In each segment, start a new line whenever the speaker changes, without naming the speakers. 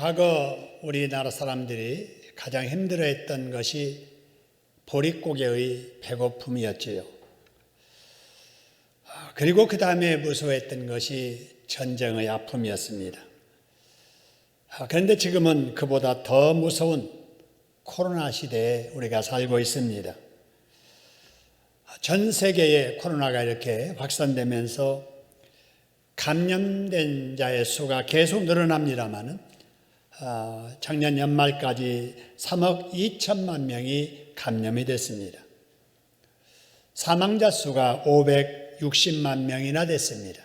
과거 우리나라 사람들이 가장 힘들어했던 것이 보릿고개의 배고픔이었지요. 그리고 그 다음에 무서워했던 것이 전쟁의 아픔이었습니다. 그런데 지금은 그보다 더 무서운 코로나 시대에 우리가 살고 있습니다. 전 세계에 코로나가 이렇게 확산되면서 감염된 자의 수가 계속 늘어납니다마는 작년 연말까지 3억 2천만 명이 감염이 됐습니다. 사망자 수가 560만 명이나 됐습니다.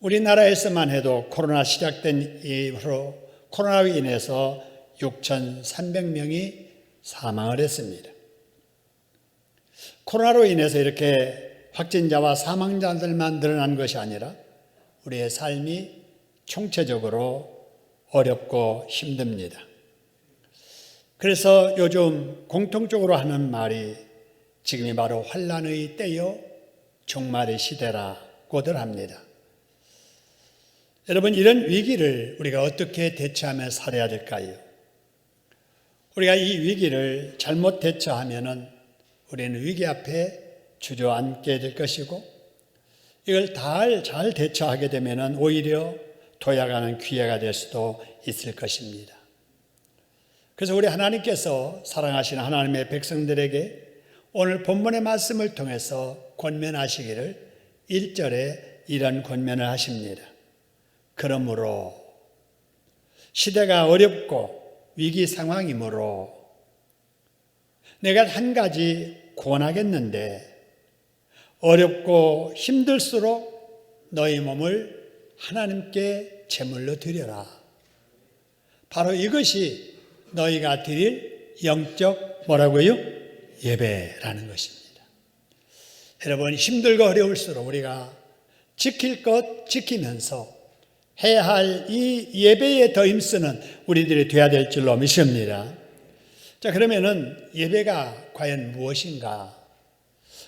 우리나라에서만 해도 코로나 시작된 이후로 코로나로 인해서 6,300명이 사망을 했습니다. 코로나로 인해서 이렇게 확진자와 사망자들만 늘어난 것이 아니라 우리의 삶이 총체적으로 어렵고 힘듭니다. 그래서 요즘 공통적으로 하는 말이 지금이 바로 환난의 때요 종말의 시대라고들 합니다. 여러분, 이런 위기를 우리가 어떻게 대처하며 살아야 될까요? 우리가 이 위기를 잘못 대처하면은 우리는 위기 앞에 주저앉게 될 것이고, 이걸 잘 대처하게 되면은 오히려 도약하는 기회가 될 수도 있을 것입니다. 그래서 우리 하나님께서 사랑하시는 하나님의 백성들에게 오늘 본문의 말씀을 통해서 권면하시기를 1절에 이런 권면을 하십니다. 그러므로 시대가 어렵고 위기 상황이므로 내가 한 가지 권하겠는데 어렵고 힘들수록 너희 몸을 하나님께 제물로 드려라. 바로 이것이 너희가 드릴 영적 뭐라고요? 예배라는 것입니다. 여러분, 힘들고 어려울수록 우리가 지킬 것 지키면서 해야 할 이 예배에 더 힘쓰는 우리들이 되어야 될 줄로 믿습니다. 자, 그러면은 예배가 과연 무엇인가?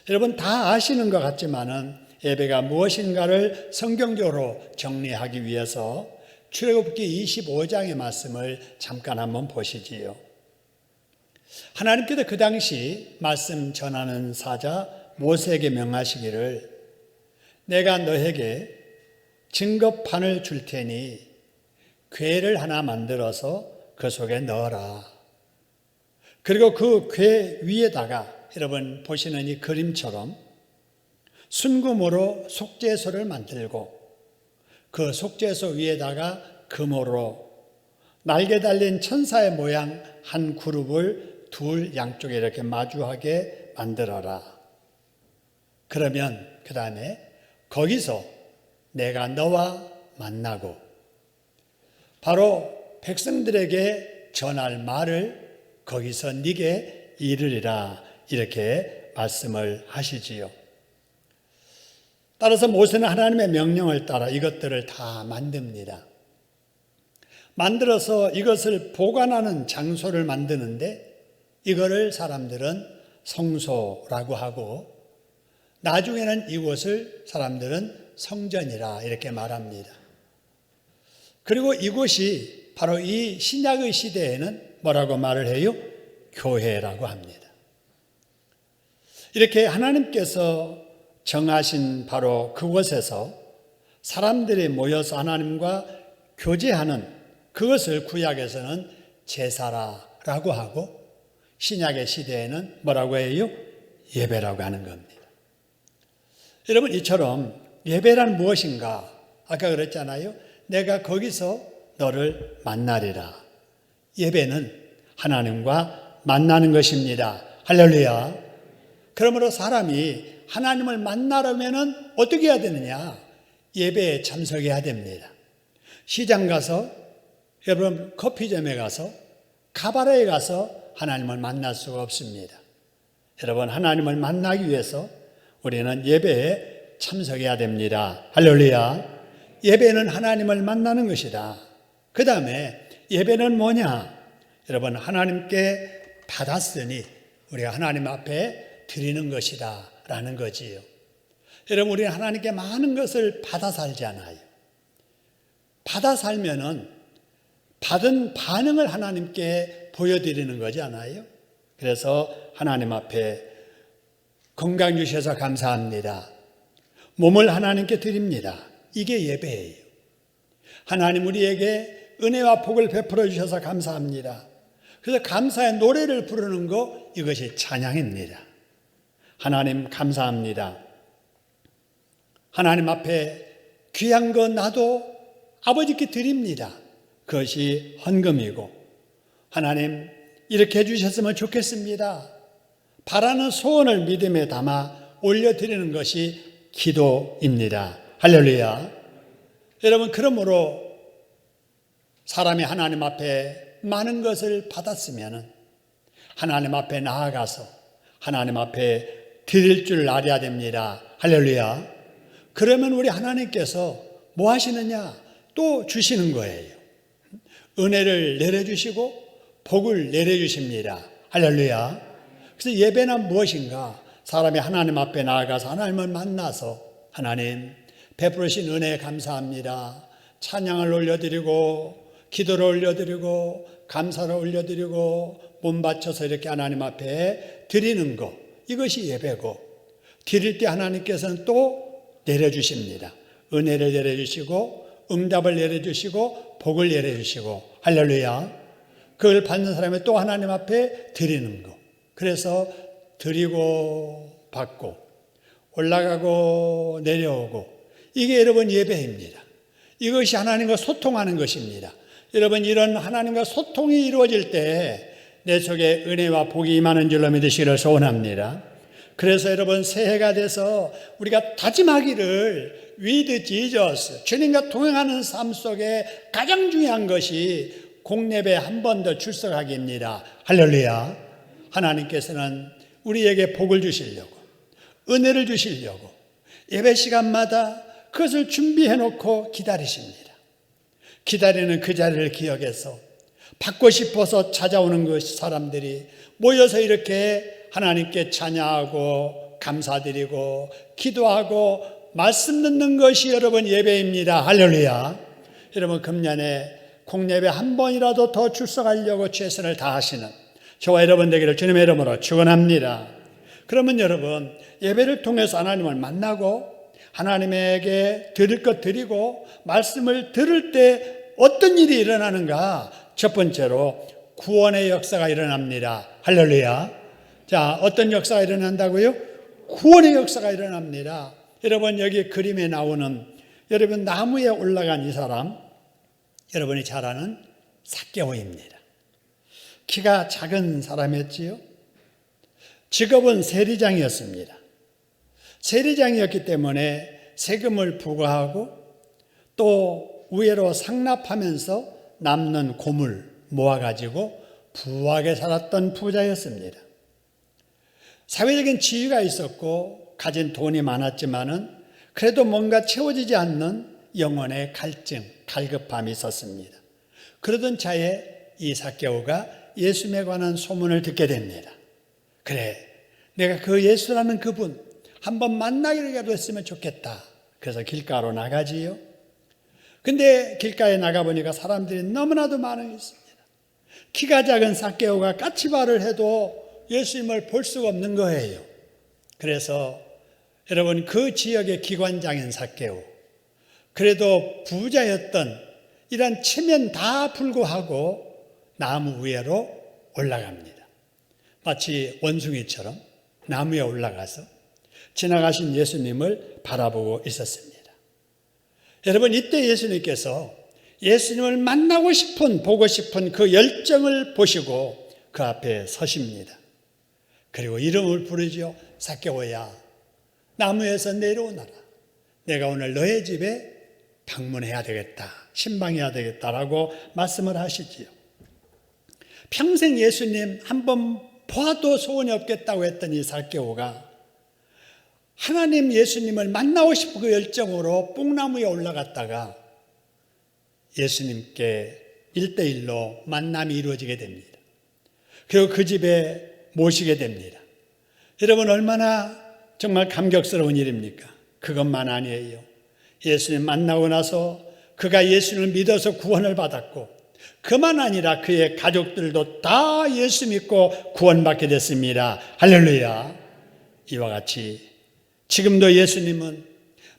여러분 다 아시는 것 같지만은 예배가 무엇인가를 성경적으로 정리하기 위해서 출애굽기 25장의 말씀을 잠깐 한번 보시지요. 하나님께서 그 당시 말씀 전하는 사자 모세에게 명하시기를 내가 너에게 증거판을 줄 테니 궤를 하나 만들어서 그 속에 넣어라. 그리고 그 궤 위에다가 여러분 보시는 이 그림처럼 순금으로 속죄소를 만들고 그 속죄소 위에다가 금으로 날개 달린 천사의 모양 한 그룹을 둘 양쪽에 이렇게 마주하게 만들어라. 그러면 그 다음에 거기서 내가 너와 만나고 바로 백성들에게 전할 말을 거기서 네게 이르리라 이렇게 말씀을 하시지요. 따라서 모세는 하나님의 명령을 따라 이것들을 다 만듭니다. 만들어서 이것을 보관하는 장소를 만드는데 이거를 사람들은 성소라고 하고 나중에는 이곳을 사람들은 성전이라 이렇게 말합니다. 그리고 이곳이 바로 이 신약의 시대에는 뭐라고 말을 해요? 교회라고 합니다. 이렇게 하나님께서 정하신 바로 그곳에서 사람들이 모여서 하나님과 교제하는 그것을 구약에서는 제사라고 하고 신약의 시대에는 뭐라고 해요? 예배라고 하는 겁니다. 여러분, 이처럼 예배란 무엇인가? 아까 그랬잖아요. 내가 거기서 너를 만나리라. 예배는 하나님과 만나는 것입니다. 할렐루야. 그러므로 사람이 하나님을 만나려면 어떻게 해야 되느냐? 예배에 참석해야 됩니다. 시장 가서, 여러분 커피점에 가서, 카바레에 가서 하나님을 만날 수가 없습니다. 여러분, 하나님을 만나기 위해서 우리는 예배에 참석해야 됩니다. 할렐루야. 예배는 하나님을 만나는 것이다. 그 다음에 예배는 뭐냐? 여러분, 하나님께 받았으니 우리가 하나님 앞에 드리는 것이다 라는 거지요. 여러분, 우리는 하나님께 많은 것을 받아 살잖아요. 받아 살면은 받은 반응을 하나님께 보여드리는 거지 않아요? 그래서 하나님 앞에 건강 주셔서 감사합니다. 몸을 하나님께 드립니다. 이게 예배예요. 하나님 우리에게 은혜와 복을 베풀어 주셔서 감사합니다. 그래서 감사의 노래를 부르는 거, 이것이 찬양입니다. 하나님 감사합니다. 하나님 앞에 귀한 거 나도 아버지께 드립니다. 그것이 헌금이고, 하나님 이렇게 해주셨으면 좋겠습니다. 바라는 소원을 믿음에 담아 올려드리는 것이 기도입니다. 할렐루야. 여러분, 그러므로 사람이 하나님 앞에 많은 것을 받았으면 하나님 앞에 나아가서 하나님 앞에 드릴 줄 알아야 됩니다. 할렐루야. 그러면 우리 하나님께서 뭐 하시느냐? 또 주시는 거예요. 은혜를 내려주시고 복을 내려주십니다. 할렐루야. 그래서 예배는 무엇인가? 사람이 하나님 앞에 나아가서 하나님을 만나서 하나님 베푸신 은혜에 감사합니다. 찬양을 올려드리고 기도를 올려드리고 감사를 올려드리고 몸 바쳐서 이렇게 하나님 앞에 드리는 것, 이것이 예배고, 드릴 때 하나님께서는 또 내려주십니다. 은혜를 내려주시고 응답을 내려주시고 복을 내려주시고, 할렐루야. 그걸 받는 사람이 또 하나님 앞에 드리는 것. 그래서 드리고 받고 올라가고 내려오고, 이게 여러분 예배입니다. 이것이 하나님과 소통하는 것입니다. 여러분, 이런 하나님과 소통이 이루어질 때 내 속에 은혜와 복이 임하는 줄로 믿으시기를 소원합니다. 그래서 여러분, 새해가 돼서 우리가 다짐하기를, with Jesus, 주님과 동행하는 삶 속에 가장 중요한 것이 공예배 한 번 더 출석하기입니다. 할렐루야. 하나님께서는 우리에게 복을 주시려고, 은혜를 주시려고 예배 시간마다 그것을 준비해 놓고 기다리십니다. 기다리는 그 자리를 기억해서 받고 싶어서 찾아오는 것이, 사람들이 모여서 이렇게 하나님께 찬양하고 감사드리고 기도하고 말씀 듣는 것이 여러분 예배입니다. 할렐루야. 여러분, 금년에 공예배 한 번이라도 더 출석하려고 최선을 다하시는 저와 여러분 되기를 주님의 이름으로 축원합니다. 그러면 여러분, 예배를 통해서 하나님을 만나고 하나님에게 드릴 것 드리고 말씀을 들을 때 어떤 일이 일어나는가? 첫 번째로 구원의 역사가 일어납니다. 할렐루야. 자, 어떤 역사가 일어난다고요? 구원의 역사가 일어납니다. 여러분, 여기 그림에 나오는, 여러분 나무에 올라간 이 사람, 여러분이 잘 아는 삭개오입니다. 키가 작은 사람이었지요. 직업은 세리장이었습니다. 세리장이었기 때문에 세금을 부과하고 또 우회로 상납하면서 남는 고물 모아가지고 부하게 살았던 부자였습니다. 사회적인 지위가 있었고 가진 돈이 많았지만은 그래도 뭔가 채워지지 않는 영혼의 갈증, 갈급함이 있었습니다. 그러던 차에 이 삭개오가 예수님에 관한 소문을 듣게 됩니다. 그래, 내가 그 예수라는 그분 한번 만나기라도 했으면 좋겠다. 그래서 길가로 나가지요. 근데 길가에 나가보니까 사람들이 너무나도 많습니다. 키가 작은 삭개오가 까치발을 해도 예수님을 볼 수가 없는 거예요. 그래서 여러분, 그 지역의 기관장인 삭개오, 그래도 부자였던 이런 체면 다 불구하고 나무 위로 올라갑니다. 마치 원숭이처럼 나무 위에 올라가서 지나가신 예수님을 바라보고 있었습니다. 여러분, 이때 예수님께서 예수님을 만나고 싶은, 보고 싶은 그 열정을 보시고 그 앞에 서십니다. 그리고 이름을 부르죠. 삭개오야, 나무에서 내려오너라. 내가 오늘 너의 집에 방문해야 되겠다, 신방해야 되겠다라고 말씀을 하시지요. 평생 예수님 한번 봐도 소원이 없겠다고 했던 이 삭개오가 하나님 예수님을 만나고 싶은 그 열정으로 뽕나무에 올라갔다가 예수님께 1대1로 만남이 이루어지게 됩니다. 그리고 그 집에 모시게 됩니다. 여러분, 얼마나 정말 감격스러운 일입니까? 그것만 아니에요. 예수님 만나고 나서 그가 예수님을 믿어서 구원을 받았고 그만 아니라 그의 가족들도 다 예수 믿고 구원받게 됐습니다. 할렐루야. 이와 같이 지금도 예수님은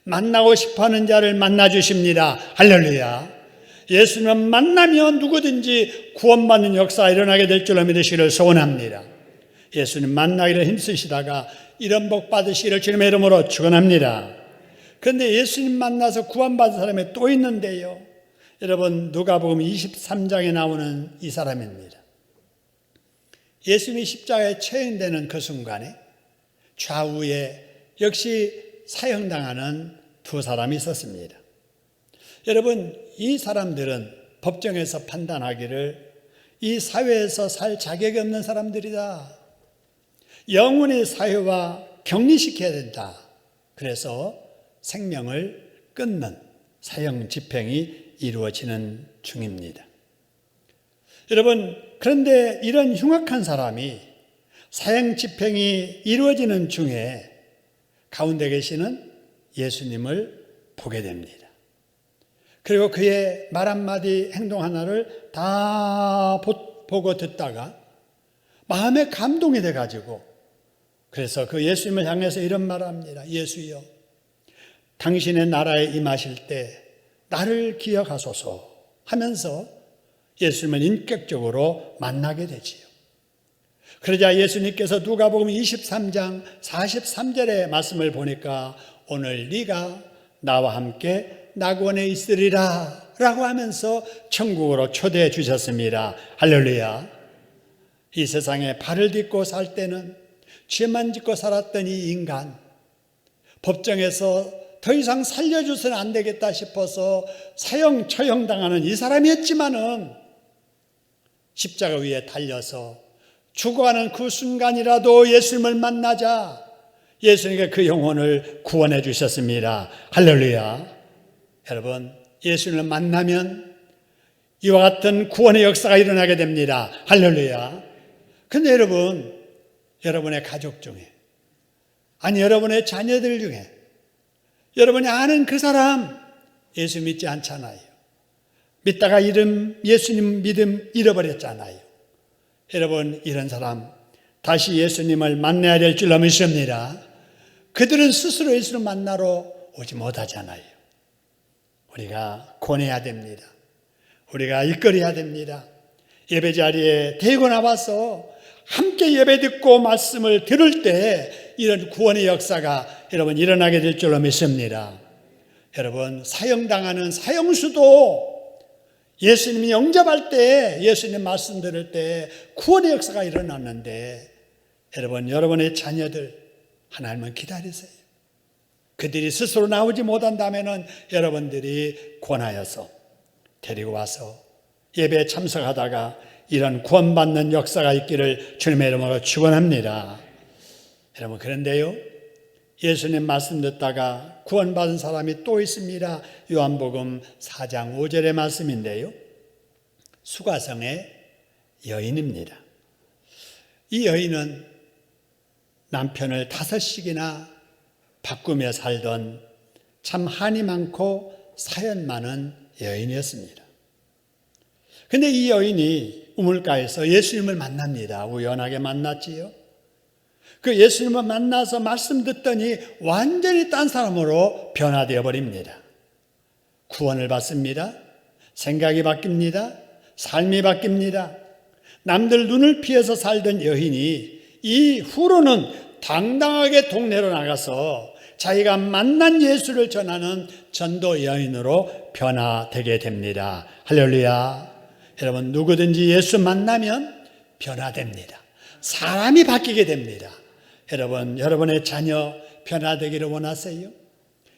만나고 싶어하는 자를 만나 주십니다. 할렐루야. 예수님은 만나면 누구든지 구원받는 역사가 일어나게 될 줄로 믿으시기를 소원합니다. 예수님 만나기를 힘쓰시다가 이런 복 받으시기를 주님의 이름으로 축원합니다. 그런데 예수님 만나서 구원받은 사람이 또 있는데요. 여러분, 누가복음 23장에 나오는 이 사람입니다. 예수님이 십자가에 처형되는 그 순간에 좌우에 역시 사형당하는 두 사람이 있었습니다. 여러분, 이 사람들은 법정에서 판단하기를 이 사회에서 살 자격이 없는 사람들이다. 영원히 사회와 격리시켜야 된다. 그래서 생명을 끊는 사형 집행이 이루어지는 중입니다. 여러분, 그런데 이런 흉악한 사람이 사형 집행이 이루어지는 중에 가운데 계시는 예수님을 보게 됩니다. 그리고 그의 말 한마디 행동 하나를 다 보고 듣다가 마음에 감동이 돼가지고 그래서 그 예수님을 향해서 이런 말을 합니다. 예수여, 당신의 나라에 임하실 때 나를 기억하소서 하면서 예수님을 인격적으로 만나게 되지요. 그러자 예수님께서 누가복음 23장 43절의 말씀을 보니까 오늘 네가 나와 함께 낙원에 있으리라 라고 하면서 천국으로 초대해 주셨습니다. 할렐루야. 이 세상에 발을 딛고 살 때는 죄만 짓고 살았던 이 인간, 법정에서 더 이상 살려줘서는 안 되겠다 싶어서 사형 처형당하는 이 사람이었지만은 십자가 위에 달려서 죽어가는 그 순간이라도 예수님을 만나자 예수님께 그 영혼을 구원해 주셨습니다. 할렐루야. 여러분, 예수님을 만나면 이와 같은 구원의 역사가 일어나게 됩니다. 할렐루야. 근데 여러분, 여러분의 가족 중에, 아니 여러분의 자녀들 중에 여러분이 아는 그 사람 예수 믿지 않잖아요. 믿다가 예수님 믿음 잃어버렸잖아요. 여러분, 이런 사람 다시 예수님을 만나야 될 줄로 믿습니다. 그들은 스스로 예수를 만나러 오지 못하잖아요. 우리가 권해야 됩니다. 우리가 이끌어야 됩니다. 예배 자리에 데리고 나와서 함께 예배 듣고 말씀을 들을 때 이런 구원의 역사가 여러분 일어나게 될 줄로 믿습니다. 여러분, 사형당하는 사형수도 예수님이 영접할 때, 예수님 말씀 들을 때 구원의 역사가 일어났는데 여러분, 여러분의 자녀들 하나님은 기다리세요. 그들이 스스로 나오지 못한다면 여러분들이 권하여서 데리고 와서 예배에 참석하다가 이런 구원받는 역사가 있기를 주님의 이름으로 축원합니다. 여러분, 그런데요, 예수님 말씀 듣다가 구원받은 사람이 또 있습니다. 요한복음 4장 5절의 말씀인데요, 수가성의 여인입니다. 이 여인은 남편을 5씩이나 바꾸며 살던 참 한이 많고 사연 많은 여인이었습니다. 그런데 이 여인이 우물가에서 예수님을 만납니다. 우연하게 만났지요. 그 예수님을 만나서 말씀 듣더니 완전히 딴 사람으로 변화되어 버립니다. 구원을 받습니다. 생각이 바뀝니다. 삶이 바뀝니다. 남들 눈을 피해서 살던 여인이 이후로는 당당하게 동네로 나가서 자기가 만난 예수를 전하는 전도 여인으로 변화되게 됩니다. 할렐루야. 여러분, 누구든지 예수 만나면 변화됩니다. 사람이 바뀌게 됩니다. 여러분, 여러분의 자녀 변화되기를 원하세요?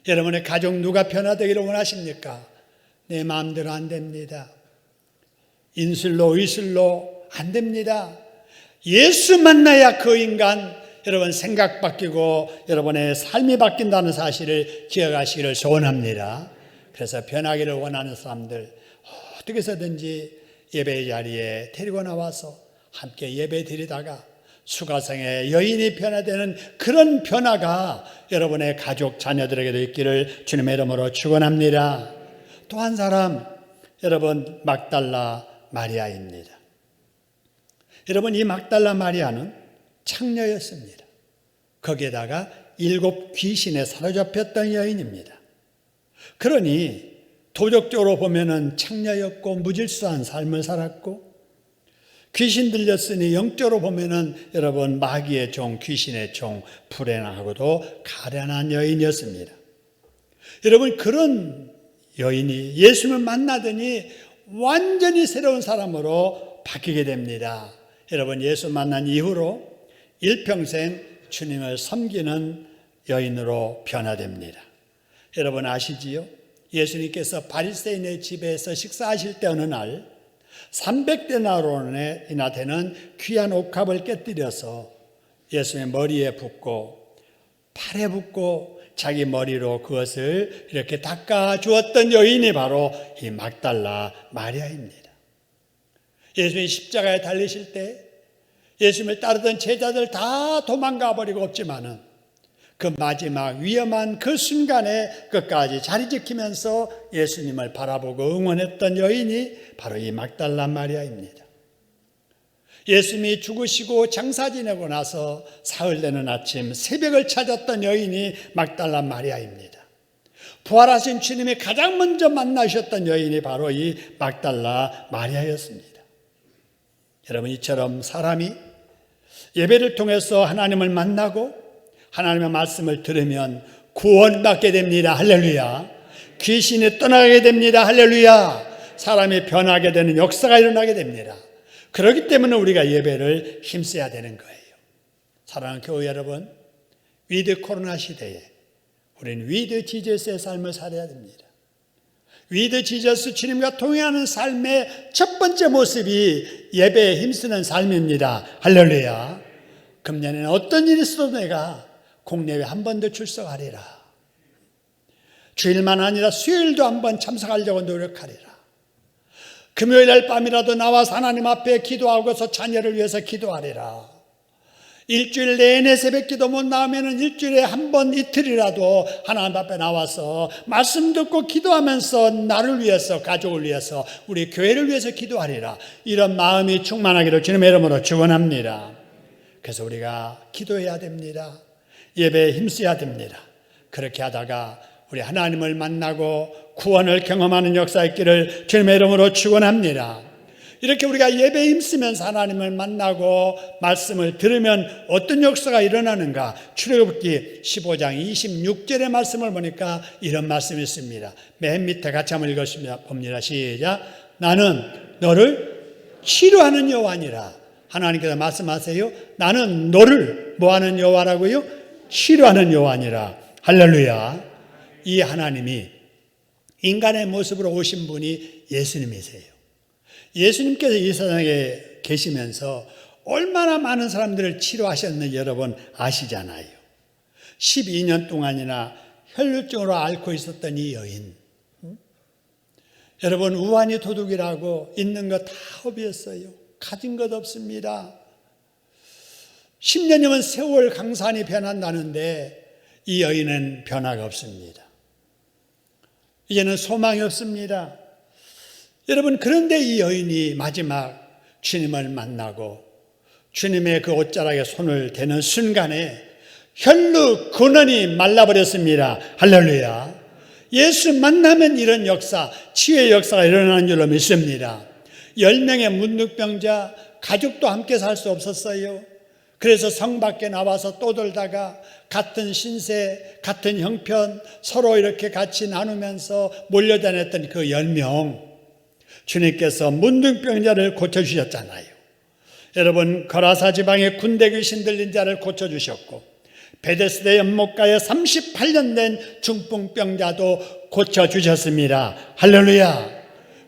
여러분의 가족 누가 변화되기를 원하십니까? 내 마음대로 안 됩니다. 인술로 의술로 안 됩니다. 예수 만나야 그 인간 여러분 생각 바뀌고 여러분의 삶이 바뀐다는 사실을 기억하시기를 소원합니다. 그래서 변하기를 원하는 사람들 어떻게 해서든지 예배 자리에 데리고 나와서 함께 예배 드리다가 수가성의 여인이 변화되는 그런 변화가 여러분의 가족 자녀들에게도 있기를 주님의 이름으로 축원합니다. 또 한 사람, 여러분, 막달라 마리아입니다. 여러분, 이 막달라 마리아는 창녀였습니다. 거기에다가 7 귀신에 사로잡혔던 여인입니다. 그러니 도덕적으로 보면은 창녀였고 무질서한 삶을 살았고, 귀신 들렸으니 영적으로 보면은 여러분 마귀의 종, 귀신의 종, 불행하고도 가련한 여인이었습니다. 여러분, 그런 여인이 예수님을 만나더니 완전히 새로운 사람으로 바뀌게 됩니다. 여러분, 예수 만난 이후로 일평생 주님을 섬기는 여인으로 변화됩니다. 여러분 아시지요? 예수님께서 바리새인의 집에서 식사하실 때 어느 날 300데나리온이나 되는 귀한 옥합을 깨뜨려서 예수님의 머리에 붓고 팔에 붓고 자기 머리로 그것을 이렇게 닦아 주었던 여인이 바로 이 막달라 마리아입니다. 예수님이 십자가에 달리실 때 예수님을 따르던 제자들 다 도망가 버리고 없지만은 그 마지막 위험한 그 순간에 끝까지 자리 지키면서 예수님을 바라보고 응원했던 여인이 바로 이 막달라 마리아입니다. 예수님이 죽으시고 장사 지내고 나서 사흘 되는 아침 새벽을 찾았던 여인이 막달라 마리아입니다. 부활하신 주님이 가장 먼저 만나셨던 여인이 바로 이 막달라 마리아였습니다. 여러분, 이처럼 사람이 예배를 통해서 하나님을 만나고 하나님의 말씀을 들으면 구원받게 됩니다. 할렐루야. 귀신이 떠나게 됩니다. 할렐루야. 사람이 변하게 되는 역사가 일어나게 됩니다. 그렇기 때문에 우리가 예배를 힘써야 되는 거예요. 사랑하는 교회 여러분, 위드 코로나 시대에 우리는 위드 지저스의 삶을 살아야 됩니다. 위드 지저스, 주님과 동행하는 삶의 첫 번째 모습이 예배에 힘쓰는 삶입니다. 할렐루야. 금년에는 어떤 일이 있어도 내가 공예회 한 번 더 출석하리라. 주일만 아니라 수요일도 한 번 참석하려고 노력하리라. 금요일 날 밤이라도 나와서 하나님 앞에 기도하고서 자녀를 위해서 기도하리라. 일주일 내내 새벽기도 못 나오면 일주일에 한 번 이틀이라도 하나님 앞에 나와서 말씀 듣고 기도하면서 나를 위해서, 가족을 위해서, 우리 교회를 위해서 기도하리라. 이런 마음이 충만하기를 주님의 이름으로 축원합니다. 그래서 우리가 기도해야 됩니다. 예배에 힘써야 됩니다. 그렇게 하다가 우리 하나님을 만나고 구원을 경험하는 역사 있기를 주님의 이름으로 축원합니다. 이렇게 우리가 예배에 힘쓰면서 하나님을 만나고 말씀을 들으면 어떤 역사가 일어나는가? 출애굽기 15장 26절의 말씀을 보니까 이런 말씀이 있습니다. 맨 밑에 같이 한번 읽어봅니다. 시작. 나는 너를 치료하는 여호와니라. 하나님께서 말씀하세요. 나는 너를 뭐하는 여호와라고요? 치료하는 여호와니라. 할렐루야. 이 하나님이 인간의 모습으로 오신 분이 예수님이세요. 예수님께서 이 세상에 계시면서 얼마나 많은 사람들을 치료하셨는지 여러분 아시잖아요. 12년 동안이나 혈루증으로 앓고 있었던 이 여인, 여러분 우환이 도둑이라고 있는 거 다 허비했어요. 가진 것 없습니다. 10년이면 세월 강산이 변한다는데 이 여인은 변화가 없습니다. 이제는 소망이 없습니다. 여러분, 그런데 이 여인이 마지막 주님을 만나고 주님의 그 옷자락에 손을 대는 순간에 혈루 근원이 말라버렸습니다. 할렐루야. 예수 만나면 이런 역사, 치유의 역사가 일어나는 줄로 믿습니다. 10명의 문둥병자, 가족도 함께 살 수 없었어요. 그래서 성 밖에 나와서 떠돌다가 같은 신세, 같은 형편 서로 이렇게 같이 나누면서 몰려다녔던 그 10명, 주님께서 문둥병자를 고쳐주셨잖아요. 여러분, 거라사 지방의 군대 귀신 들린 자를 고쳐주셨고, 베데스다 연못가에 38년 된 중풍병자도 고쳐주셨습니다. 할렐루야.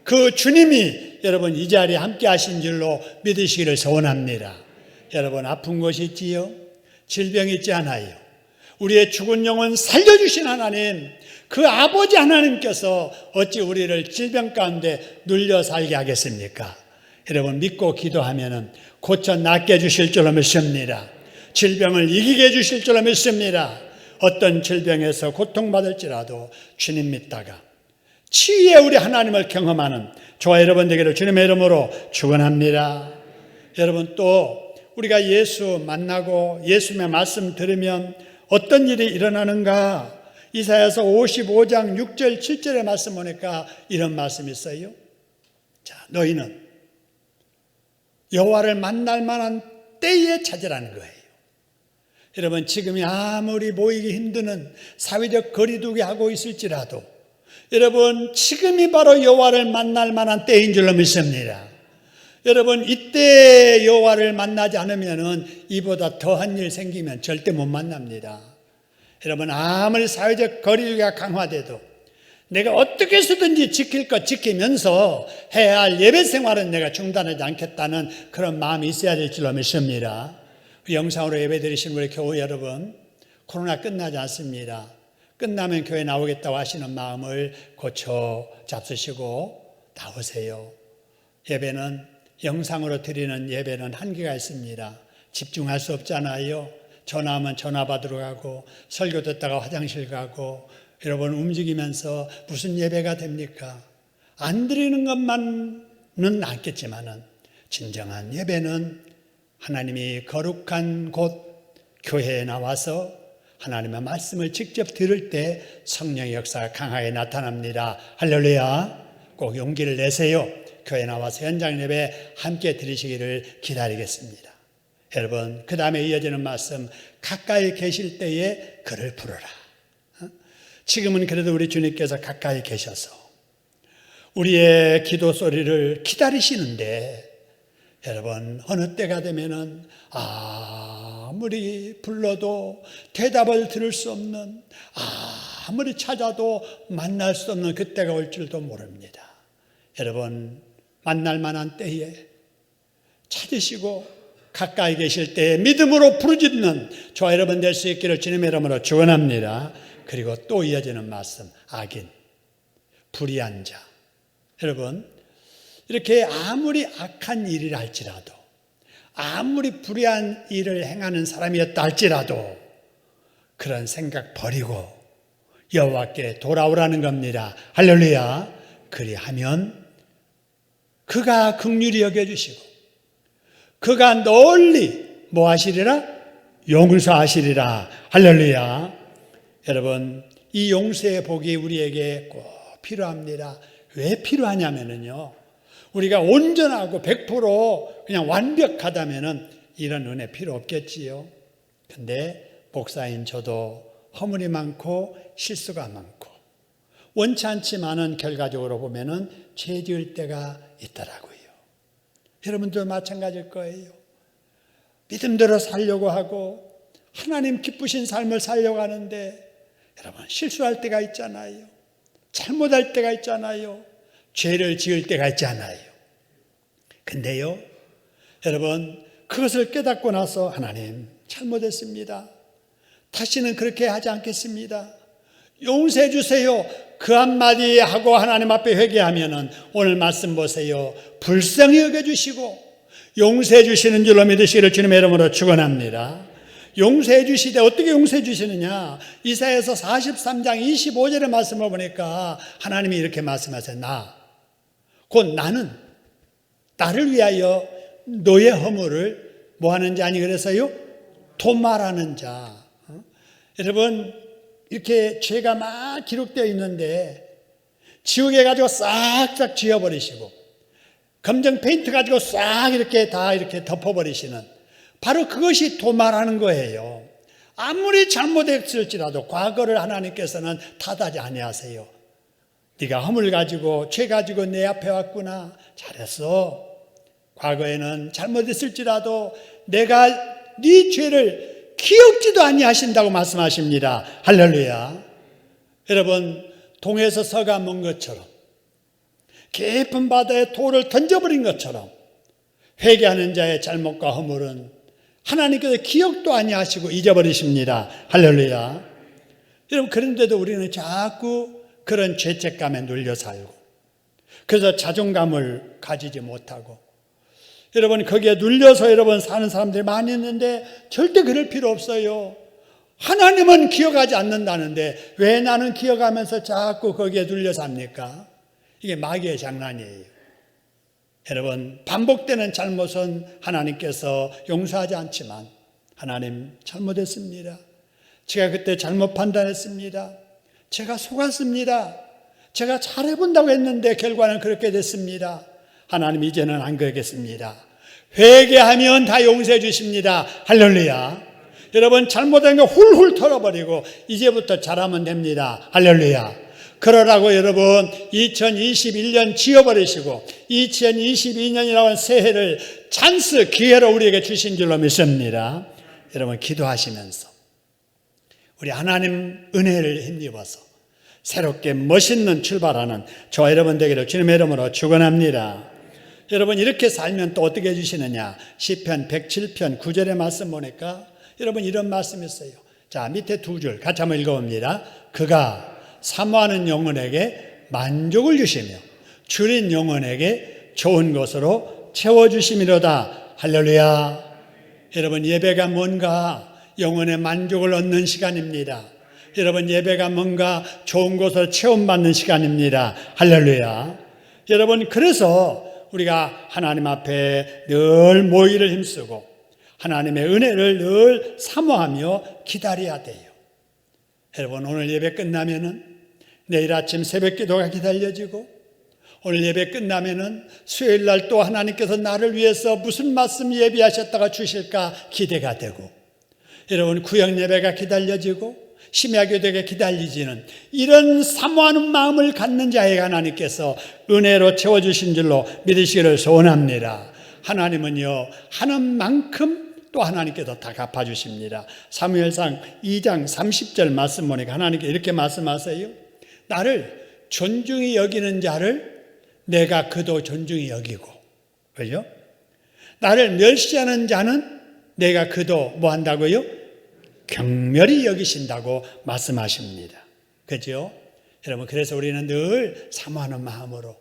그 주님이 여러분 이 자리에 함께 하신 줄로 믿으시기를 소원합니다. 여러분, 아픈 것이 있지요? 질병이 있지 않아요? 우리의 죽은 영혼 살려주신 하나님, 그 아버지 하나님께서 어찌 우리를 질병 가운데 눌려 살게 하겠습니까? 여러분, 믿고 기도하면 고쳐 낫게 해주실 줄로 믿습니다. 질병을 이기게 해주실 줄로 믿습니다. 어떤 질병에서 고통받을지라도 주님 믿다가 치유의 우리 하나님을 경험하는 저와 여러분 되기를 주님의 이름으로 축원합니다. 여러분, 또 우리가 예수 만나고 예수님의 말씀 들으면 어떤 일이 일어나는가? 이사야서 55장 6절 7절의 말씀 보니까 이런 말씀이 있어요. 자, 너희는 여호와를 만날 만한 때에 찾으라는 거예요. 여러분, 지금이 아무리 모이기 힘드는 사회적 거리두기 하고 있을지라도 여러분, 지금이 바로 여호와를 만날 만한 때인 줄로 믿습니다. 여러분, 이때 여호와를 만나지 않으면 이보다 더한 일 생기면 절대 못 만납니다. 여러분, 아무리 사회적 거리두기가 강화돼도 내가 어떻게 해서든지 지킬 것 지키면서 해야 할 예배 생활은 내가 중단하지 않겠다는 그런 마음이 있어야 될 줄로 믿습니다. 영상으로 예배 드리신 우리 교회 여러분, 코로나 끝나지 않습니다. 끝나면 교회 나오겠다고 하시는 마음을 고쳐 잡수시고 나오세요. 예배는, 영상으로 드리는 예배는 한계가 있습니다. 집중할 수 없잖아요. 전화하면 전화 받으러 가고, 설교 듣다가 화장실 가고, 여러분 움직이면서 무슨 예배가 됩니까? 안 드리는 것만은 않겠지만은 진정한 예배는 하나님이 거룩한 곳 교회에 나와서 하나님의 말씀을 직접 들을 때 성령의 역사가 강하게 나타납니다. 할렐루야. 꼭 용기를 내세요. 교회에 나와서 현장 예배 함께 드리시기를 기다리겠습니다. 여러분, 그 다음에 이어지는 말씀, 가까이 계실 때에 글을 풀어라. 지금은 그래도 우리 주님께서 가까이 계셔서 우리의 기도 소리를 기다리시는데, 여러분, 어느 때가 되면은 아무리 불러도 대답을 들을 수 없는, 아무리 찾아도 만날 수 없는 그때가 올 줄도 모릅니다. 여러분, 만날 만한 때에 찾으시고 가까이 계실 때에 믿음으로 부르짖는 저와 여러분 될 수 있기를 주님의 이름으로 축원합니다. 그리고 또 이어지는 말씀, 악인, 불의한 자. 여러분, 이렇게 아무리 악한 일이라 할지라도, 아무리 불의한 일을 행하는 사람이었다 할지라도 그런 생각 버리고 여호와께 돌아오라는 겁니다. 할렐루야. 그리하면 그가 긍휼히 여겨주시고 그가 널리 뭐 하시리라? 용서하시리라. 할렐루야. 여러분, 이 용서의 복이 우리에게 꼭 필요합니다. 왜 필요하냐면요, 우리가 온전하고 100% 그냥 완벽하다면은 이런 은혜 필요 없겠지요. 근데 목사인 저도 허물이 많고 실수가 많고 원치 않지만은 결과적으로 보면은 죄 지을 때가 있더라고요. 여러분도 마찬가지일 거예요. 믿음대로 살려고 하고 하나님 기쁘신 삶을 살려고 하는데 여러분, 실수할 때가 있잖아요. 잘못할 때가 있잖아요. 죄를 지을 때가 있잖아요. 근데요, 여러분, 그것을 깨닫고 나서 하나님 잘못했습니다. 다시는 그렇게 하지 않겠습니다. 용서해 주세요. 그 한마디 하고 하나님 앞에 회개하면은 오늘 말씀 보세요. 불쌍히 여겨주시고 용서해 주시는 줄로 믿으시기를 주님의 이름으로 축원합니다. 용서해 주시되 어떻게 용서해 주시느냐? 이사야서 43장 25절의 말씀을 보니까 하나님이 이렇게 말씀하세요. 곧 나는 나를 위하여 너의 허물을 뭐 하는 자 아니 그래서요? 도말하는 자. 여러분, 이렇게 죄가 막 기록되어 있는데 지우개 가지고 싹싹 지워버리시고 검정 페인트 가지고 싹 이렇게 다 이렇게 덮어버리시는, 바로 그것이 도말하는 거예요. 아무리 잘못했을지라도 과거를 하나님께서는 탓하지 아니하세요. 네가 허물 가지고 죄 가지고 내 앞에 왔구나. 잘했어. 과거에는 잘못했을지라도 내가 네 죄를 기억지도 아니하신다고 말씀하십니다. 할렐루야. 여러분, 동에서 서가 먼 것처럼 깊은 바다에 돌을 던져버린 것처럼 회개하는 자의 잘못과 허물은 하나님께서 기억도 아니하시고 잊어버리십니다. 할렐루야. 여러분, 그런데도 우리는 자꾸 그런 죄책감에 눌려 살고, 그래서 자존감을 가지지 못하고, 여러분, 거기에 눌려서 여러분 사는 사람들이 많이 있는데 절대 그럴 필요 없어요. 하나님은 기억하지 않는다는데 왜 나는 기억하면서 자꾸 거기에 눌려 삽니까? 이게 마귀의 장난이에요. 여러분, 반복되는 잘못은 하나님께서 용서하지 않지만 하나님 잘못했습니다. 제가 그때 잘못 판단했습니다. 제가 속았습니다. 제가 잘해본다고 했는데 결과는 그렇게 됐습니다. 하나님 이제는 안 그러겠습니다. 회개하면 다 용서해 주십니다. 할렐루야. 여러분, 잘못한 거 훌훌 털어버리고 이제부터 잘하면 됩니다. 할렐루야. 그러라고 여러분 2021년 지워버리시고 2022년이라는 새해를 찬스 기회로 우리에게 주신 줄로 믿습니다. 여러분, 기도하시면서 우리 하나님 은혜를 힘입어서 새롭게 멋있는 출발하는 저와 여러분 되기를 주님의 이름으로 축원합니다. 여러분, 이렇게 살면 또 어떻게 해주시느냐? 시편 107편 9절의 말씀 보니까 여러분 이런 말씀이 있어요. 자, 밑에 두 줄 같이 한번 읽어봅니다. 그가 사모하는 영혼에게 만족을 주시며 줄인 영혼에게 좋은 것으로 채워주심이로다. 할렐루야. 여러분, 예배가 뭔가 영혼의 만족을 얻는 시간입니다. 여러분, 예배가 뭔가 좋은 것으로 체험받는 시간입니다. 할렐루야. 여러분, 그래서 우리가 하나님 앞에 늘 모이를 힘쓰고 하나님의 은혜를 늘 사모하며 기다려야 돼요. 여러분, 오늘 예배 끝나면은 내일 아침 새벽 기도가 기다려지고 오늘 예배 끝나면은 수요일 날 또 하나님께서 나를 위해서 무슨 말씀 예비하셨다가 주실까 기대가 되고, 여러분 구역 예배가 기다려지고 심야교대가 기다리지는 이런 사모하는 마음을 갖는 자에게 하나님께서 은혜로 채워주신 줄로 믿으시기를 소원합니다. 하나님은요, 하는 만큼 또 하나님께서 다 갚아주십니다. 사무엘상 2장 30절 말씀 보니까 하나님께 이렇게 말씀하세요. 나를 존중히 여기는 자를 내가 그도 존중히 여기고, 그죠? 나를 멸시하는 자는 내가 그도 뭐 한다고요? 경멸히 여기신다고 말씀하십니다. 그죠? 여러분, 그래서 우리는 늘 사모하는 마음으로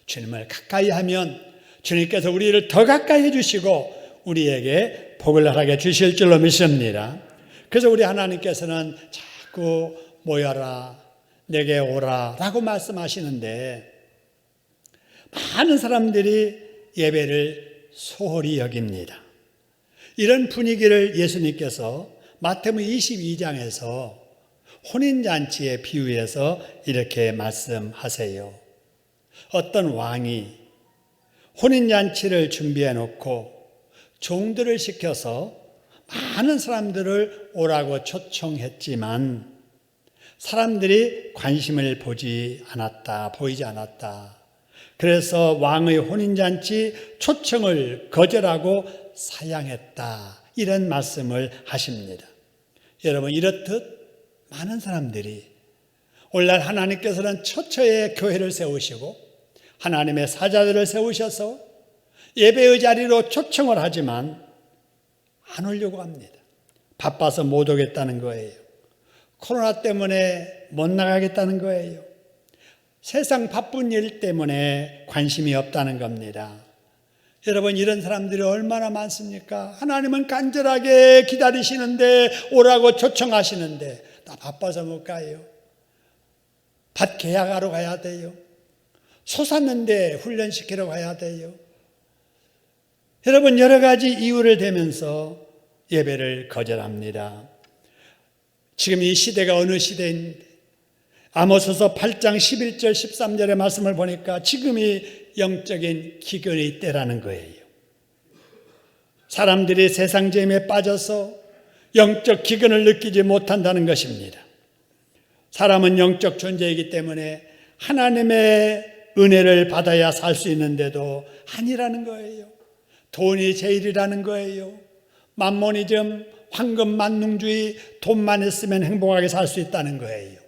주님을 가까이 하면 주님께서 우리를 더 가까이 해주시고 우리에게 복을 허락해 주실 줄로 믿습니다. 그래서 우리 하나님께서는 자꾸 모여라, 내게 오라 라고 말씀하시는데 많은 사람들이 예배를 소홀히 여깁니다. 이런 분위기를 예수님께서 마태복음 22장에서 혼인잔치에 비유해서 이렇게 말씀하세요. 어떤 왕이 혼인잔치를 준비해 놓고 종들을 시켜서 많은 사람들을 오라고 초청했지만 사람들이 관심을 보이지 않았다. 그래서 왕의 혼인잔치 초청을 거절하고 사양했다. 이런 말씀을 하십니다. 여러분, 이렇듯 많은 사람들이 오늘날 하나님께서는 처처에 교회를 세우시고 하나님의 사자들을 세우셔서 예배의 자리로 초청을 하지만 안 오려고 합니다. 바빠서 못 오겠다는 거예요. 코로나 때문에 못 나가겠다는 거예요. 세상 바쁜 일 때문에 관심이 없다는 겁니다. 여러분, 이런 사람들이 얼마나 많습니까? 하나님은 간절하게 기다리시는데 오라고 초청하시는데 나 바빠서 못 가요. 밭 계약하러 가야 돼요. 소 샀는데 훈련시키러 가야 돼요. 여러분, 여러 가지 이유를 대면서 예배를 거절합니다. 지금 이 시대가 어느 시대인데 아모스서 8장 11절 13절의 말씀을 보니까 지금이 영적인 기근의 때라는 거예요. 사람들이 세상 재미에 빠져서 영적 기근을 느끼지 못한다는 것입니다. 사람은 영적 존재이기 때문에 하나님의 은혜를 받아야 살 수 있는데도 아니라는 거예요. 돈이 제일이라는 거예요. 만모니즘, 황금 만능주의, 돈만 있으면 행복하게 살 수 있다는 거예요.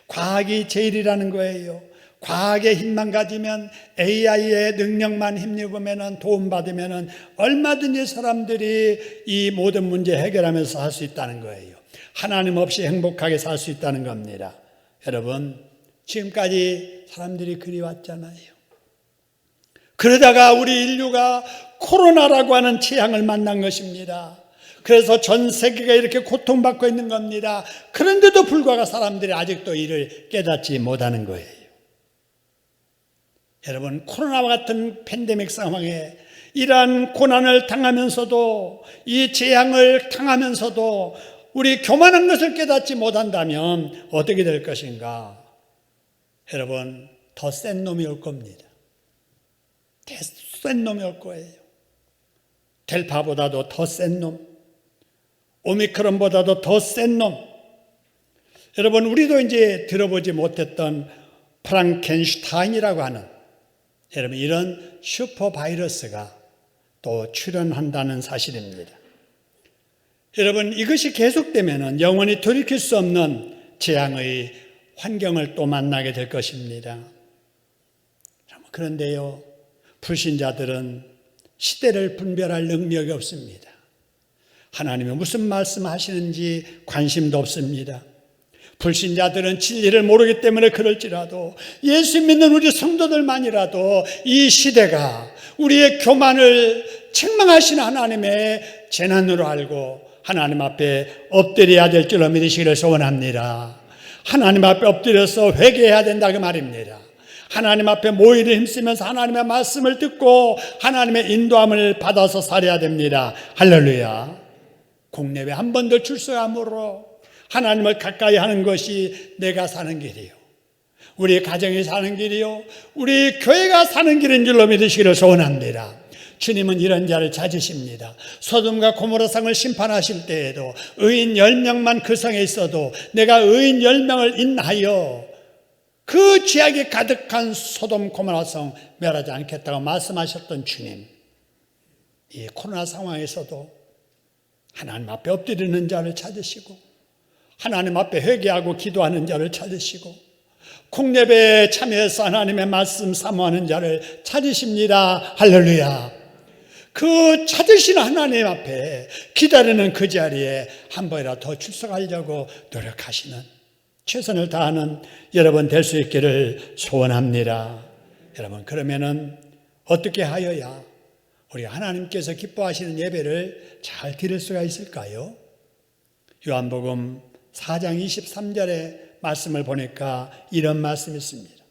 과학이 제일이라는 거예요. 과학의 힘만 가지면, AI의 능력만 힘입으면, 도움받으면 얼마든지 사람들이 이 모든 문제 해결하면서 살 수 있다는 거예요. 하나님 없이 행복하게 살 수 있다는 겁니다. 여러분, 지금까지 사람들이 그리 왔잖아요. 그러다가 우리 인류가 코로나라고 하는 재앙을 만난 것입니다. 그래서 전 세계가 이렇게 고통받고 있는 겁니다. 그런데도 불구하고 사람들이 아직도 이를 깨닫지 못하는 거예요. 여러분, 코로나와 같은 팬데믹 상황에 이러한 고난을 당하면서도, 이 재앙을 당하면서도 우리 교만한 것을 깨닫지 못한다면 어떻게 될 것인가? 여러분, 더 센 놈이 올 겁니다. 더 센 놈이 올 거예요. 델파보다도 더 센 놈, 오미크론보다도 더 센 놈. 여러분, 우리도 이제 들어보지 못했던 프랑켄슈타인이라고 하는, 여러분, 이런 슈퍼 바이러스가 또 출현한다는 사실입니다. 여러분, 이것이 계속되면 영원히 돌이킬 수 없는 재앙의 환경을 또 만나게 될 것입니다. 그런데요, 불신자들은 시대를 분별할 능력이 없습니다. 하나님이 무슨 말씀하시는지 관심도 없습니다. 불신자들은 진리를 모르기 때문에 그럴지라도, 예수 믿는 우리 성도들만이라도 이 시대가 우리의 교만을 책망하시는 하나님의 재난으로 알고 하나님 앞에 엎드려야 될 줄로 믿으시기를 소원합니다. 하나님 앞에 엎드려서 회개해야 된다 그 말입니다. 하나님 앞에 모이를 힘쓰면서 하나님의 말씀을 듣고 하나님의 인도함을 받아서 살아야 됩니다. 할렐루야. 공예배 한 번 더 출석함으로 하나님을 가까이 하는 것이 내가 사는 길이요, 우리 가정이 사는 길이요, 우리 교회가 사는 길인 줄로 믿으시기를 소원합니다. 주님은 이런 자를 찾으십니다. 소돔과 고모라 성을 심판하실 때에도 의인 10명만 그 성에 있어도 내가 의인 10명을 인하여 그 죄악이 가득한 소돔 고모라 성 멸하지 않겠다고 말씀하셨던 주님, 이 코로나 상황에서도 하나님 앞에 엎드리는 자를 찾으시고 하나님 앞에 회개하고 기도하는 자를 찾으시고 공예배에 참여해서 하나님의 말씀 사모하는 자를 찾으십니다. 할렐루야. 그 찾으시는 하나님 앞에 기다리는 그 자리에 한 번이라도 더 출석하려고 노력하시는, 최선을 다하는 여러분 될 수 있기를 소원합니다. 여러분, 그러면은 어떻게 하여야 우리가 하나님께서 기뻐하시는 예배를 잘 드릴 수가 있을까요? 요한복음 4장 23절의 말씀을 보니까 이런 말씀이 있습니다.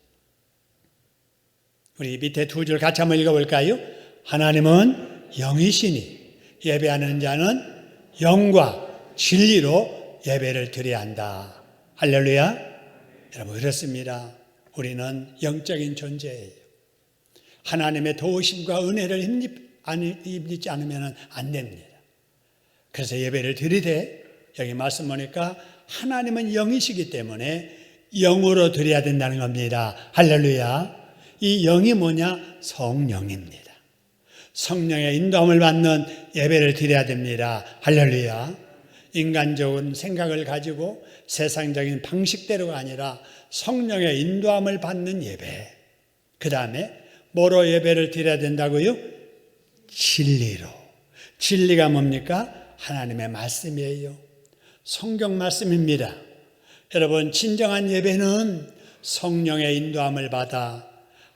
우리 밑에 두 줄 같이 한번 읽어볼까요? 하나님은 영이시니 예배하는 자는 영과 진리로 예배를 드려야 한다. 할렐루야. 여러분, 그렇습니다. 우리는 영적인 존재예요. 하나님의 도우심과 은혜를 힘입지 않으면 안 됩니다. 그래서 예배를 드리되, 여기 말씀 보니까 하나님은 영이시기 때문에 영으로 드려야 된다는 겁니다. 할렐루야. 이 영이 뭐냐? 성령입니다. 성령의 인도함을 받는 예배를 드려야 됩니다. 할렐루야. 인간적인 생각을 가지고 세상적인 방식대로가 아니라 성령의 인도함을 받는 예배. 그 다음에 뭐로 예배를 드려야 된다고요? 진리로. 진리가 뭡니까? 하나님의 말씀이에요. 성경 말씀입니다. 여러분, 진정한 예배는 성령의 인도함을 받아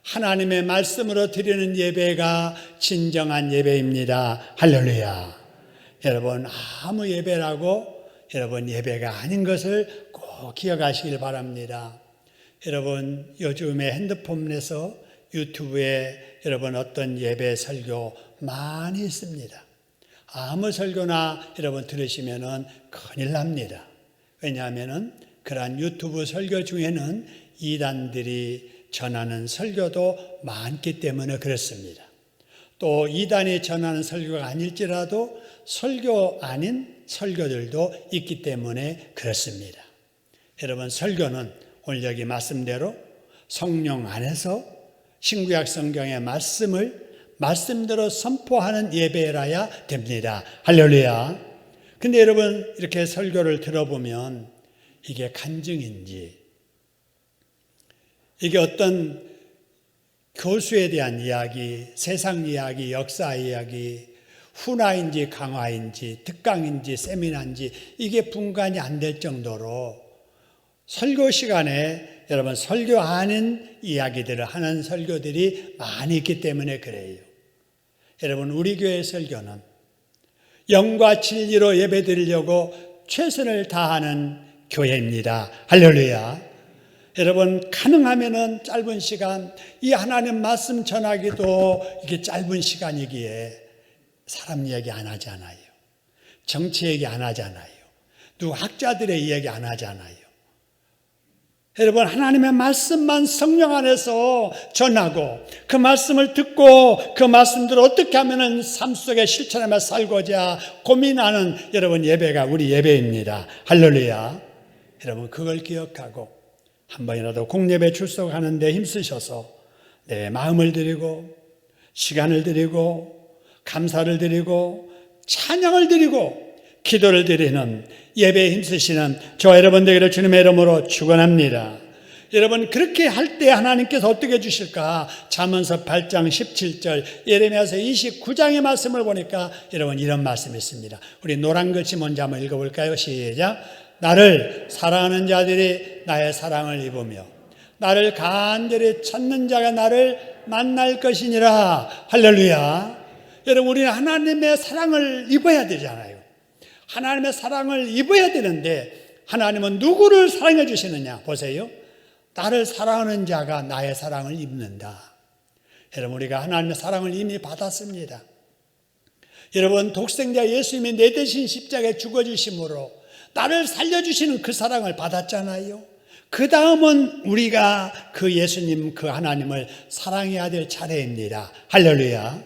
하나님의 말씀으로 드리는 예배가 진정한 예배입니다. 할렐루야. 여러분, 아무 예배라고 여러분 예배가 아닌 것을 꼭 기억하시길 바랍니다. 여러분, 요즘에 핸드폰에서 유튜브에 여러분 어떤 예배 설교 많이 있습니다. 아무 설교나 여러분 들으시면은 큰일 납니다. 왜냐하면은 그러한 유튜브 설교 중에는 이단들이 전하는 설교도 많기 때문에 그렇습니다. 또 이단이 전하는 설교가 아닐지라도 설교 아닌 설교들도 있기 때문에 그렇습니다. 여러분, 설교는 오늘 여기 말씀대로 성령 안에서 신구약 성경의 말씀을 말씀대로 선포하는 예배라야 됩니다. 할렐루야. 근데 여러분, 이렇게 설교를 들어보면 이게 간증인지, 이게 어떤 교수에 대한 이야기, 세상 이야기, 역사 이야기, 훈화인지 강화인지 특강인지 세미나인지 이게 분간이 안 될 정도로 설교 시간에 여러분 설교하는 이야기들을 하는 설교들이 많이 있기 때문에 그래요. 여러분, 우리 교회 설교는 영과 진리로 예배드리려고 최선을 다하는 교회입니다. 할렐루야. 여러분, 가능하면은 짧은 시간, 이 하나님 말씀 전하기도 이게 짧은 시간이기에 사람 얘기 안 하잖아요. 정치 얘기 안 하잖아요. 누구 학자들의 이야기 안 하잖아요. 여러분, 하나님의 말씀만 성령 안에서 전하고 그 말씀을 듣고 그 말씀들을 어떻게 하면 삶 속에 실천하며 살고자 고민하는 여러분 예배가 우리 예배입니다. 할렐루야. 여러분, 그걸 기억하고 한 번이라도 공예배 출석하는 데 힘쓰셔서 내 마음을 드리고 시간을 드리고 감사를 드리고 찬양을 드리고 기도를 드리는 예배에 힘쓰시는 저와 여러분 되기를 주님의 이름으로 축원합니다. 여러분, 그렇게 할 때 하나님께서 어떻게 해주실까? 잠언서 8장 17절, 예레미야서 29장의 말씀을 보니까 여러분 이런 말씀이 있습니다. 우리 노란 글씨 먼저 한번 읽어볼까요? 시작. 나를 사랑하는 자들이 나의 사랑을 입으며 나를 간절히 찾는 자가 나를 만날 것이니라. 할렐루야. 여러분, 우리는 하나님의 사랑을 입어야 되잖아요. 하나님의 사랑을 입어야 되는데 하나님은 누구를 사랑해 주시느냐? 보세요. 나를 사랑하는 자가 나의 사랑을 입는다. 여러분, 우리가 하나님의 사랑을 이미 받았습니다. 여러분, 독생자 예수님이 내 대신 십자가에 죽어주심으로 나를 살려주시는 그 사랑을 받았잖아요. 그 다음은 우리가 그 예수님, 그 하나님을 사랑해야 될 차례입니다. 할렐루야.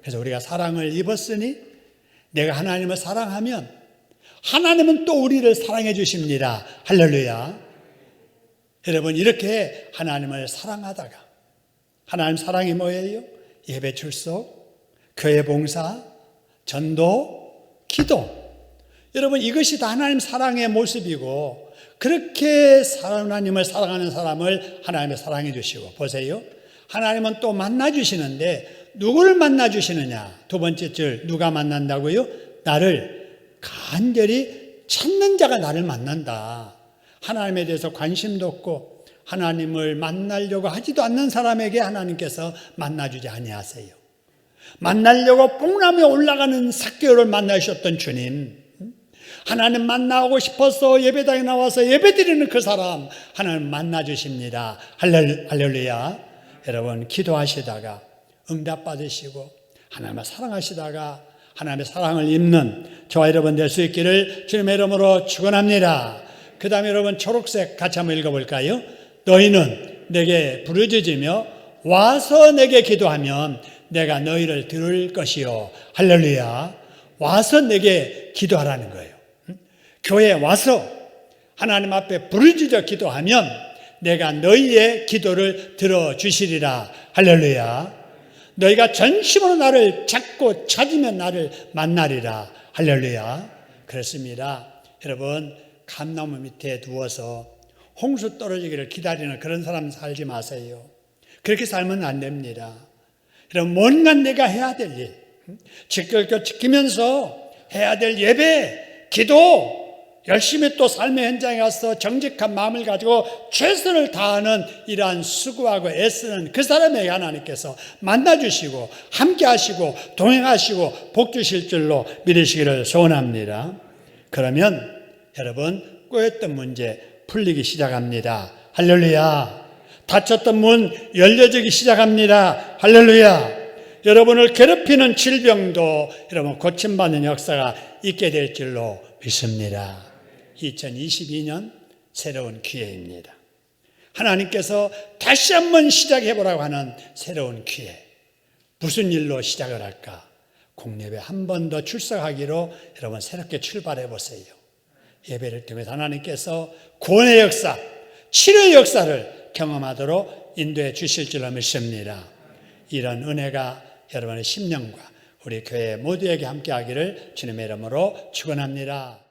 그래서 우리가 사랑을 입었으니 내가 하나님을 사랑하면 하나님은 또 우리를 사랑해 주십니다. 할렐루야. 여러분, 이렇게 하나님을 사랑하다가, 하나님 사랑이 뭐예요? 예배 출석, 교회 봉사, 전도, 기도. 여러분, 이것이 다 하나님 사랑의 모습이고, 그렇게 하나님을 사랑하는 사람을 하나님이 사랑해 주시고, 보세요. 하나님은 또 만나 주시는데 누구를 만나 주시느냐? 두 번째 줄, 누가 만난다고요? 나를 간절히 찾는 자가 나를 만난다. 하나님에 대해서 관심도 없고 하나님을 만나려고 하지도 않는 사람에게 하나님께서 만나주지 아니하세요. 만나려고 뽕나무에 올라가는 삭개오를 만나셨던 주님, 하나님 만나고 싶어서 예배당에 나와서 예배드리는 그 사람 하나님 만나주십니다. 할렐루야. 여러분, 기도하시다가 응답 받으시고 하나님을 사랑하시다가 하나님의 사랑을 입는 저와 여러분 될 수 있기를 주님의 이름으로 축원합니다. 그 다음에 여러분, 초록색 같이 한번 읽어볼까요? 너희는 내게 부르짖으며 와서 내게 기도하면 내가 너희를 들을 것이요. 할렐루야. 와서 내게 기도하라는 거예요. 교회에 와서 하나님 앞에 부르짖어 기도하면 내가 너희의 기도를 들어주시리라. 할렐루야. 너희가 전심으로 나를 찾고 찾으면 나를 만나리라. 할렐루야. 그렇습니다. 여러분, 감나무 밑에 누워서 홍수 떨어지기를 기다리는 그런 사람 살지 마세요. 그렇게 살면 안 됩니다. 여러분, 뭔가 내가 해야 될 일, 지켜서 지키면서 해야 될 예배, 기도, 열심히 또 삶의 현장에 가서 정직한 마음을 가지고 최선을 다하는 이러한 수고하고 애쓰는 그 사람에게 하나님께서 만나주시고 함께 하시고 동행하시고 복 주실 줄로 믿으시기를 소원합니다. 그러면 여러분, 꼬였던 문제 풀리기 시작합니다. 할렐루야. 닫혔던 문 열려지기 시작합니다. 할렐루야. 여러분을 괴롭히는 질병도 여러분 고침받는 역사가 있게 될 줄로 믿습니다. 2022년 새로운 기회입니다. 하나님께서 다시 한번 시작해보라고 하는 새로운 기회. 무슨 일로 시작을 할까? 공예배 한 번 더 출석하기로 여러분 새롭게 출발해 보세요. 예배를 통해서 하나님께서 구원의 역사, 치료의 역사를 경험하도록 인도해 주실 줄로 믿습니다. 이런 은혜가 여러분의 심령과 우리 교회 모두에게 함께하기를 주님의 이름으로 축원합니다.